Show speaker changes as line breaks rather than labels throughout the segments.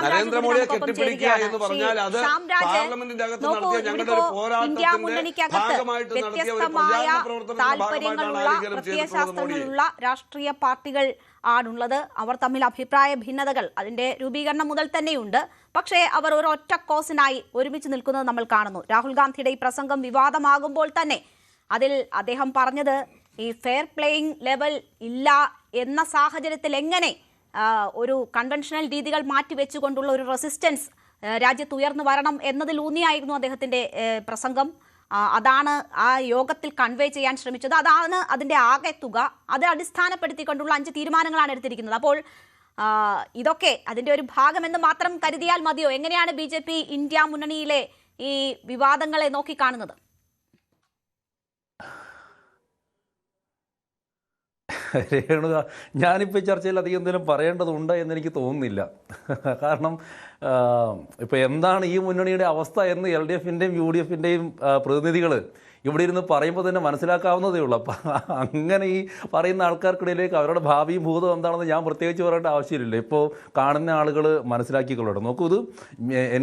നരേന്ദ്രമോദിയെ കെട്ടിപ്പിടിക്കുക എന്ന് പറഞ്ഞാൽ അത് പാർലമെന്റിന്റെ അകത്ത് നടത്തിയ ഞങ്ങളുടെ ഒരു പോരാട്ടത്തിന്റെ ഭാഗമായിട്ട് നടത്തിയ ഒരു പ്രചാരണ
പ്രത്യയശാസ്ത്രങ്ങളുള്ള രാഷ്ട്രീയ പാർട്ടികൾ ആണുള്ളത്. അവർ തമ്മിൽ അഭിപ്രായ ഭിന്നതകൾ അതിന്റെ രൂപീകരണം മുതൽ തന്നെയുണ്ട്. പക്ഷേ അവർ ഒരു ഒറ്റ കോസിനായി ഒരുമിച്ച് നിൽക്കുന്നത് നമ്മൾ കാണുന്നു. രാഹുൽ ഗാന്ധിയുടെ ഈ പ്രസംഗം വിവാദമാകുമ്പോൾ തന്നെ അതിൽ അദ്ദേഹം പറഞ്ഞത് ഈ ഫെയർ പ്ലേയിങ് ലെവൽ ഇല്ല എന്ന സാഹചര്യത്തിൽ എങ്ങനെ ഒരു കൺവെൻഷണൽ രീതികൾ മാറ്റിവെച്ചുകൊണ്ടുള്ള ഒരു റെസിസ്റ്റൻസ് രാജ്യത്ത് ഉയർന്നു വരണം എന്നതിലൂന്നിയായിരുന്നു അദ്ദേഹത്തിന്റെ പ്രസംഗം. അതാണ് ആ യോഗത്തിൽ കൺവേ ചെയ്യാൻ ശ്രമിച്ചത്. അതാണ് അതിന്റെ ആകെ തുക. അത് അടിസ്ഥാനപ്പെടുത്തിക്കൊണ്ടുള്ള 5 തീരുമാനങ്ങളാണ് എടുത്തിരിക്കുന്നത്. അപ്പോൾ ഇതൊക്കെ അതിന്റെ ഒരു ഭാഗമെന്ന് മാത്രം കരുതിയാൽ മതിയോ? എങ്ങനെയാണ് BJP ഇന്ത്യ മുന്നണിയിലെ ഈ വിവാദങ്ങളെ നോക്കിക്കാണുന്നത്?
രേണുക, ഞാനിപ്പോൾ ഈ ചർച്ചയിൽ അധികം എന്തെങ്കിലും പറയേണ്ടതുണ്ട് എന്നെനിക്ക് തോന്നുന്നില്ല. കാരണം ഇപ്പോൾ എന്താണ് ഈ മുന്നണിയുടെ അവസ്ഥ എന്ന് LDFിൻ്റെയും UDFിൻ്റെയും പ്രതിനിധികൾ ഇവിടെ ഇരുന്ന് പറയുമ്പോൾ തന്നെ മനസ്സിലാക്കാവുന്നതേ ഉള്ളൂ. അപ്പം അങ്ങനെ ഈ പറയുന്ന ആൾക്കാർക്കിടയിലേക്ക് അവരുടെ ഭാവിയും ഭൂതവും എന്താണെന്ന് ഞാൻ പ്രത്യേകിച്ച് പറയേണ്ട ആവശ്യമില്ല. ഇപ്പോൾ കാണുന്ന ആളുകൾ മനസ്സിലാക്കിക്കൊള്ളട്ടെ. നോക്കൂ, ഇത്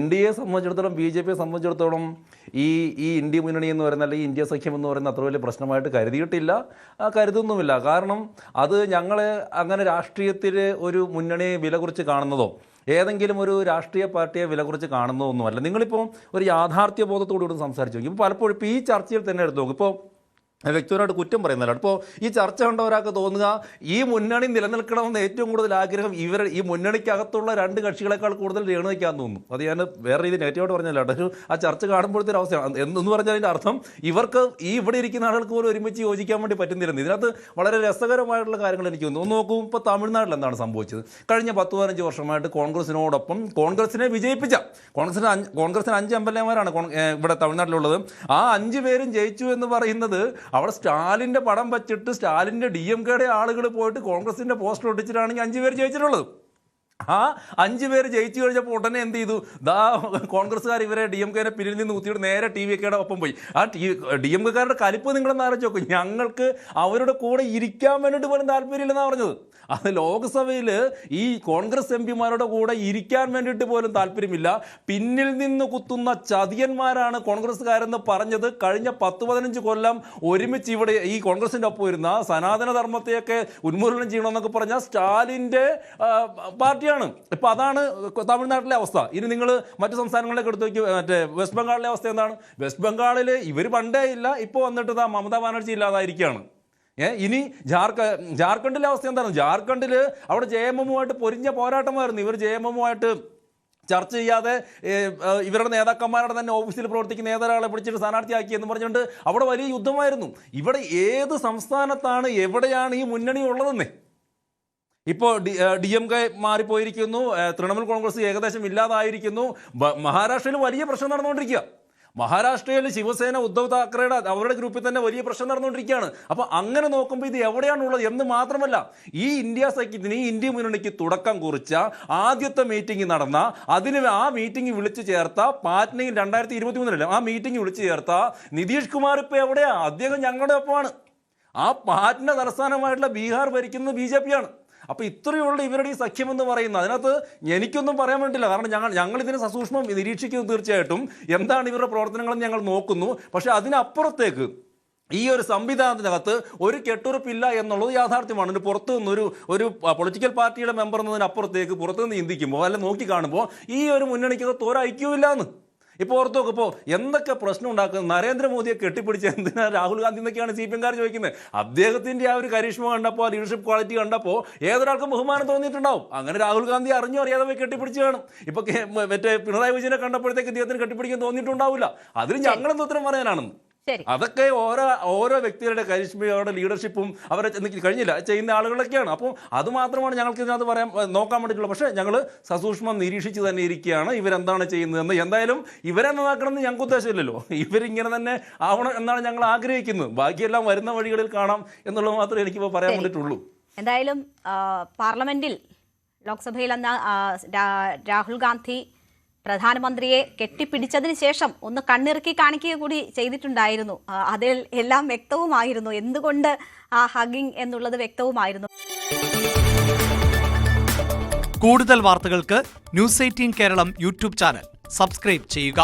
NDA സംബന്ധിച്ചിടത്തോളം BJPയെ സംബന്ധിച്ചിടത്തോളം ഈ ഇന്ത്യ മുന്നണി എന്ന് പറയുന്ന അല്ലെങ്കിൽ ഇന്ത്യ സഖ്യം എന്ന് പറയുന്ന അത്ര വലിയ പ്രശ്നമായിട്ട് കരുതിയിട്ടില്ല, കരുതുന്നുമില്ല. കാരണം അത് ഞങ്ങളെ അങ്ങനെ രാഷ്ട്രീയത്തിൽ ഒരു മുന്നണിയെ വില കുറിച്ച് കാണുന്നതോ ഏതെങ്കിലും ഒരു രാഷ്ട്രീയ പാർട്ടിയെ വില കുറിച്ച് കാണുന്നതൊന്നുമല്ല. നിങ്ങളിപ്പോൾ ഒരു യാഥാർത്ഥ്യ ബോധത്തോടുകൂടി സംസാരിച്ചു നോക്കും. ഇപ്പോൾ പലപ്പോഴും ഇപ്പോൾ ഈ ചർച്ചയിൽ തന്നെ എടുത്തു നോക്കും. ഇപ്പോൾ വ്യക്തിപരമായിട്ട് കുറ്റം പറയുന്നില്ല. ഇപ്പോൾ ഈ ചർച്ച കണ്ട ഒരാൾക്ക് തോന്നുക ഈ മുന്നണി നിലനിൽക്കണമെന്ന് ഏറ്റവും കൂടുതൽ ആഗ്രഹം ഈ മുന്നണിക്കകത്തുള്ള 2 കക്ഷികളെക്കാൾ കൂടുതൽ രേണുവയ്ക്കാന്ന് തോന്നുന്നു. അത് ഞാൻ വേറെ രീതി നെഗറ്റീവായിട്ട് പറഞ്ഞല്ല. ഒരു ആ ചർച്ച കാണുമ്പോഴത്തെ ഒരു അവസ്ഥയാണ്. എന്ന് പറഞ്ഞാൽ അതിൻ്റെ അർത്ഥം ഇവർക്ക് ഈ ഇവിടെ ഇരിക്കുന്ന ആളുകൾക്ക് പോലും ഒരുമിച്ച് യോജിക്കാൻ വേണ്ടി പറ്റുന്നില്ലെന്ന്. ഇതിനകത്ത് വളരെ രസകരമായിട്ടുള്ള കാര്യങ്ങൾ എനിക്ക് തോന്നുന്നു. ഒന്ന് നോക്കൂ, ഇപ്പോൾ തമിഴ്നാട്ടിൽ എന്താണ് സംഭവിച്ചത്? കഴിഞ്ഞ 10-15 വർഷമായിട്ട് കോൺഗ്രസിനോടൊപ്പം കോൺഗ്രസിനെ വിജയിപ്പിച്ച കോൺഗ്രസിന് 5 MLA-മാരാണ് ഇവിടെ തമിഴ്നാട്ടിലുള്ളത്. ആ 5 പേരും ജയിച്ചു എന്ന് പറയുന്നത് അവിടെ സ്റ്റാലിൻ്റെ പടം വച്ചിട്ട് സ്റ്റാലിൻ്റെ DMKയുടെ ആളുകൾ പോയിട്ട് കോൺഗ്രസിൻ്റെ പോസ്റ്റർ ഒട്ടിച്ചിട്ടാണെങ്കിൽ 5 പേര് ജയിച്ചിട്ടുള്ളത്. ആ 5 പേര് ജയിച്ചു കഴിഞ്ഞപ്പോൾ ഉടനെ എന്ത് ചെയ്തു? കോൺഗ്രസ്സുകാർ ഇവരെ DMKനെ പിന്നിൽ നിന്ന് ഊത്തിയിട്ട് നേരെ TVKയുടെ ഒപ്പം പോയി. ആ DMKക്കാരുടെ കലിപ്പ് നിങ്ങളെന്ന് ആലോചിച്ച് നോക്കും. ഞങ്ങൾക്ക് അവരുടെ കൂടെ ഇരിക്കാൻ വേണ്ടിയിട്ട് പോലും താല്പര്യമില്ലെന്നാണ് പറഞ്ഞത്. അത് ലോക്സഭയിൽ ഈ കോൺഗ്രസ് MP-മാരുടെ കൂടെ ഇരിക്കാൻ വേണ്ടിയിട്ട് പോലും താല്പര്യമില്ല. പിന്നിൽ നിന്ന് കുത്തുന്ന ചതിയന്മാരാണ് കോൺഗ്രസ്സുകാരെന്ന് പറഞ്ഞത്. കഴിഞ്ഞ 10-15 കൊല്ലം ഒരുമിച്ച് ഇവിടെ ഈ കോൺഗ്രസിൻ്റെ ഒപ്പം വരുന്ന സനാതന ധർമ്മത്തെയൊക്കെ ഉന്മൂലനം ചെയ്യണമെന്നൊക്കെ പറഞ്ഞാൽ സ്റ്റാലിൻ്റെ പാർട്ടിയാണ്. ഇപ്പം അതാണ് തമിഴ്നാട്ടിലെ അവസ്ഥ. ഇനി നിങ്ങൾ മറ്റു സംസ്ഥാനങ്ങളിലേക്ക് എടുത്ത് നോക്കി. മറ്റേ വെസ്റ്റ് ബംഗാളിലെ അവസ്ഥ എന്താണ്? വെസ്റ്റ് ബംഗാളിൽ ഇവർ പണ്ടേ ഇല്ല, ഇപ്പോൾ വന്നിട്ട് മമതാ ബാനർജി ഇല്ലാതായിരിക്കുകയാണ്. ഇനി ജാർഖണ്ഡിലെ അവസ്ഥ എന്താണ്? ജാർഖണ്ഡിൽ അവിടെ JMM-ഉമായിട്ട് പൊരിഞ്ഞ പോരാട്ടമായിരുന്നു. ഇവർ JMM-ഉമായിട്ട് ചർച്ച ചെയ്യാതെ ഇവരുടെ നേതാക്കന്മാരുടെ തന്നെ ഓഫീസിൽ പ്രവർത്തിക്കുന്ന നേതാക്കളെ പിടിച്ചിട്ട് സ്ഥാനാർത്ഥിയാക്കി എന്ന് പറഞ്ഞുകൊണ്ട് അവിടെ വലിയ യുദ്ധമായിരുന്നു. ഇവിടെ ഏത് സംസ്ഥാനത്താണ് എവിടെയാണ് ഈ മുന്നണി ഉള്ളതെന്നേ? ഇപ്പോൾ DMK മാറിപ്പോയിരിക്കുന്നു, തൃണമൂൽ കോൺഗ്രസ് ഏകദേശം ഇല്ലാതായിരിക്കുന്നു. മഹാരാഷ്ട്രയിൽ വലിയ പ്രശ്നം നടന്നുകൊണ്ടിരിക്കുക. മഹാരാഷ്ട്രയിൽ ശിവസേന ഉദ്ധവ് താക്കറയുടെ അവരുടെ ഗ്രൂപ്പിൽ തന്നെ വലിയ പ്രശ്നം നടന്നുകൊണ്ടിരിക്കുകയാണ്. അപ്പോൾ അങ്ങനെ നോക്കുമ്പോൾ ഇത് എവിടെയാണുള്ളത് എന്ന് മാത്രമല്ല, ഈ ഇന്ത്യ സഖ്യത്തിന്, ഈ ഇന്ത്യ മുന്നണിക്ക് തുടക്കം കുറിച്ച ആദ്യത്തെ മീറ്റിംഗ് നടന്ന ആ മീറ്റിംഗ് വിളിച്ചു ചേർത്ത പാറ്റ്നയിൽ 2023 ആ മീറ്റിംഗ് വിളിച്ചു ചേർത്ത നിതീഷ് കുമാർ ഇപ്പോൾ എവിടെയാണ്? അദ്ദേഹം ഞങ്ങളുടെ ഒപ്പമാണ്. ആ പാറ്റ്ന തലസ്ഥാനമായിട്ടുള്ള ബീഹാർ ഭരിക്കുന്നത് BJP-യാണ്. അപ്പോൾ ഇത്രയുള്ള ഇവരുടെ ഈ സഖ്യം എന്ന് പറയുന്നത്, അതിനകത്ത് എനിക്കൊന്നും പറയാൻ വേണ്ടിയില്ല. കാരണം ഞങ്ങൾ ഇതിനെ സസൂക്ഷ്മം നിരീക്ഷിക്കുന്നു. തീർച്ചയായിട്ടും എന്താണ് ഇവരുടെ പ്രവർത്തനങ്ങളെന്ന് ഞങ്ങൾ നോക്കുന്നു. പക്ഷേ അതിനപ്പുറത്തേക്ക് ഈ ഒരു സംവിധാനത്തിനകത്ത് ഒരു കെട്ടുറപ്പില്ല എന്നുള്ളത് യാഥാർത്ഥ്യമാണ്. പുറത്തു നിന്നൊരു പൊളിറ്റിക്കൽ പാർട്ടിയുടെ മെമ്പർ എന്നതിനപ്പുറത്തേക്ക് പുറത്തുനിന്ന് ചിന്തിക്കുമ്പോൾ അല്ല നോക്കി കാണുമ്പോൾ ഈ ഒരു മുന്നണിക്കകത്ത് ഒരു ഐക്യമില്ല എന്ന്. ഇപ്പോൾ ഓർത്ത് നോക്കിപ്പോൾ എന്തൊക്കെ പ്രശ്നം ഉണ്ടാക്കുന്നത്. നരേന്ദ്രമോദിയെ കെട്ടിപ്പിടിച്ച് എന്തിനാ രാഹുൽ ഗാന്ധി എന്നൊക്കെയാണ് CPM-കാർ ചോദിക്കുന്നത്. അദ്ദേഹത്തിൻ്റെ ആ ഒരു കരിഷ്മ കണ്ടപ്പോൾ, ലീഡർഷിപ്പ് ക്വാളിറ്റി കണ്ടപ്പോൾ ഏതൊരാൾക്കും ബഹുമാനം തോന്നിയിട്ടുണ്ടാവും. അങ്ങനെ രാഹുൽ ഗാന്ധി അറിഞ്ഞോ അറിയാതെ പോയി കെട്ടിപ്പിടിച്ച് കാണും. ഇപ്പോൾ മറ്റേ പിണറായി വിജയനെ കണ്ടപ്പോഴത്തേക്ക് ഇദ്ദേഹത്തിന് കെട്ടിപ്പിടിക്കാൻ തോന്നിയിട്ടുണ്ടാവില്ല. അതിന് ഞങ്ങളെന്ത് ഉത്തരം പറയാനാണെന്ന്. അതൊക്കെ ഓരോ വ്യക്തികളുടെ കരിഷ്മയോടെ ലീഡർഷിപ്പും അവരെ കഴിഞ്ഞില്ല ചെയ്യുന്ന ആളുകളൊക്കെയാണ്. അപ്പോൾ അത് മാത്രമാണ് ഞങ്ങൾക്ക് ഇതിനകത്ത് നോക്കാൻ വേണ്ടിയിട്ടുള്ളത്. പക്ഷേ ഞങ്ങൾ സസൂക്ഷ്മം നിരീക്ഷിച്ച് തന്നെ ഇരിക്കുകയാണ് ഇവരെന്താണ് ചെയ്യുന്നതെന്ന്. എന്തായാലും ഇവരെ നന്നാക്കണമെന്ന് ഞങ്ങൾക്ക് ഉദ്ദേശമില്ലല്ലോ. ഇവരിങ്ങനെ തന്നെ ആവണം എന്നാണ് ഞങ്ങൾ ആഗ്രഹിക്കുന്നത്. ബാക്കിയെല്ലാം വരുന്ന വഴികളിൽ കാണാം എന്നുള്ളത് മാത്രമേ എനിക്കിപ്പോൾ പറയാൻ വേണ്ടിയിട്ടുള്ളൂ.
എന്തായാലും പാർലമെന്റിൽ ലോക്സഭയിൽ അന്ന് രാഹുൽ ഗാന്ധി പ്രധാനമന്ത്രിയെ കെട്ടിപ്പിടിച്ചതിന് ശേഷം ഒന്ന് കണ്ണിറുക്കി കാണിക്കുക കൂടി ചെയ്തിട്ടുണ്ടായിരുന്നു. അതിൽ എല്ലാം വ്യക്തവുമായിരുന്നു. എന്തുകൊണ്ട് ആ ഹഗ്ഗിംഗ് എന്നുള്ളത് വ്യക്തവുമായിരുന്നു.
കൂടുതൽ വാർത്തകൾക്ക് news 18 Keralam YouTube channel subscribe ചെയ്യുക.